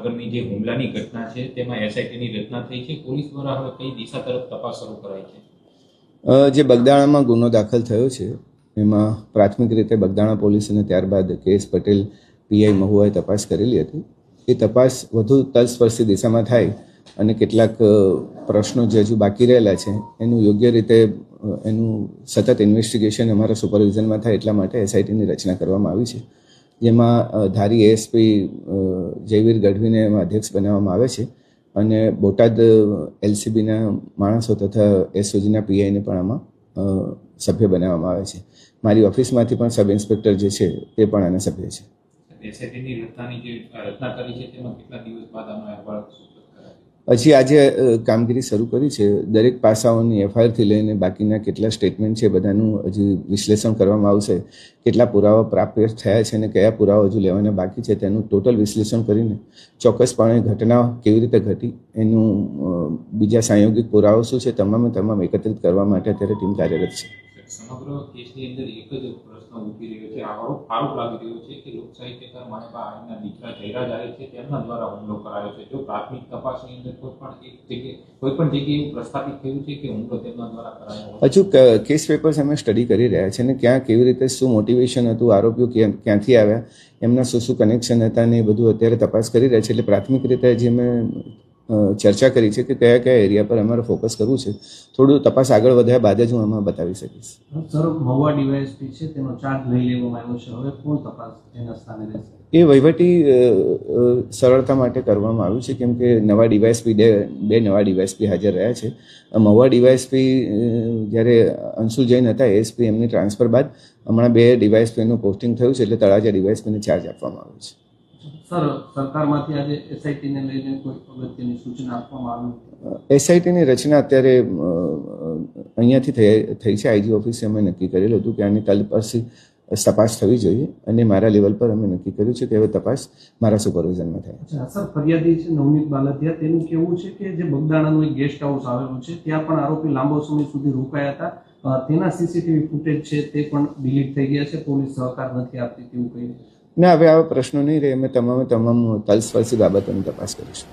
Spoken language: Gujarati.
ભાવનગરની જે હુમલાની ઘટના છે તેમાં એસઆઈટીની રચના થઈ છે. પોલીસ દ્વારા હવે કઈ દિશા તરફ તપાસ શરૂ કરાઈ છે? જે બગદાણામાં ગુનો દાખલ થયો છે એમાં પ્રાથમિક રીતે બગદાણા પોલીસ અને ત્યારબાદ કેએસ પટેલ પીઆઈ મહુવાએ તપાસ કરેલી હતી. એ તપાસ વધુ તલસ્પર્શી દિશામાં થાય અને કેટલાક પ્રશ્નો જે હજુ બાકી રહેલા છે એનું યોગ્ય રીતે એનું સતત ઇન્વેસ્ટિગેશન અમારા સુપરવિઝનમાં થાય એટલા માટે એસઆઈટીની રચના કરવામાં આવી છે, જેમાં ધારી એએસપી જયવીર ગઢવીને એમાં અધ્યક્ષ બનાવવામાં આવે છે અને બોટાદ એલસીબીના માણસો તથા એસઓજીના પીઆઈને પણ આમાં સભ્ય બનાવવામાં આવે છે. મારી ઓફિસમાંથી પણ સબ ઇન્સ્પેક્ટર જે છે તે પણ આના સભ્ય છે. એસઆઈટીની રચનાની જે રચના કરી છે તેમાં કેટલા દિવસ બાદ આનો અહેવાલ હજી આજે કામગીરી શરૂ કરી છે. દરેક પાસાઓની એફઆઈઆરથી લઈને બાકીના કેટલા સ્ટેટમેન્ટ છે બધાનું હજી વિશ્લેષણ કરવામાં આવશે. કેટલા પુરાવા પ્રાપ્ત થયા છે અને કયા પુરાવા હજુ લેવાના બાકી છે તેનું ટોટલ વિશ્લેષણ કરીને ચોક્કસપણે ઘટના કેવી રીતે ઘટી એનું બીજા સંયોગિક પુરાવા શું છે તમામ એકત્રિત કરવા માટે અત્યારે ટીમ કાર્યરત છે. સમગ્ર કેસની અંદર એક જ પ્રશ્ન ઉઠી રહ્યો છે, આરોપ લાગી રહ્યો છે કે લોક સાહિત્યકાર માણેકા આહીના દીકરા જયરાજ આહિર છે તેમના દ્વારા હુમલો કરાયો છે. જો પ્રાથમિક તપાસની અંદર કોઈ પણ જગ્યાએ એવું પ્રસ્થાપિત થયું છે કે હુમલો તેમના દ્વારા કરાયો? હજુ કેસ પેપર્સ અમે સ્ટડી કરી રહ્યા છે અને ક્યાં કેવી રીતે શું મોટિવેશન હતું, આરોપીઓ ક્યાંથી આવ્યા, એમના શું કનેક્શન હતા ને એ બધું અત્યારે તપાસ કરી રહ્યા છે. એટલે પ્રાથમિક રીતે જે મેં ચર્ચા કરી છે કે કયા એરિયા પર અમારે ફોકસ કરવું છે. થોડું તપાસ આગળ વધ્યા બાદ જ હું આમાં બતાવી શકીશ. સર, મહુવા ડીવાયએસપી છે તેનો ચાર્જ લઈ લેવામાં આવ્યો છે, હવે કોણ તપાસ એના સ્થાને રહેશે? એ વહીવટી સરળતા માટે કરવામાં આવ્યું છે, કેમ કે નવા ડીવાયએસપી બે નવા ડીવાયએસપી હાજર રહ્યા છે. મહુવા ડીવાયએસપી જ્યારે અંશુલ જૈન હતા એએસપી, એમની ટ્રાન્સફર બાદ હમણાં બે ડીવાયએસપીનું પોસ્ટિંગ થયું છે, એટલે તળાજા ડીવાયએસપીને ચાર્જ આપવામાં આવ્યો છે. સર, સરકારમાંથી આજે એસઆઈટીને લઈને કોઈ અગત્યની સૂચના આપવામાં આવી? એસઆઈટીની રચના અત્યારે અહીંયાથી થઈ છે. આઈજી ઓફિસે અમે નક્કી કરેલું હતું કે આની તલસ્પર્શી તપાસ થવી જોઈએ અને મારા લેવલ પર અમે નક્કી કર્યું છે કે હવે તપાસ મારા સુપરવિઝનમાં થાય. સર, ફરિયાદી છે નવનીત બાલદિયા, તેનું કેવું છે કે જે બગદાણાનું એક ગેસ્ટ હાઉસ આવેલું છે ત્યાં પણ આરોપી લાંબો સમય સુધી રોકાયા હતા, તેના સીસીટીવી ફૂટેજ છે તે પણ ડિલીટ થઈ ગયા છે, પોલીસ સહકાર નથી આપતી તેવું કહ્યું. ના, હવે આવા પ્રશ્નો નહીં રહે. અમે તમામ તલસ્પર્શી બાબતોની તપાસ કરીશું.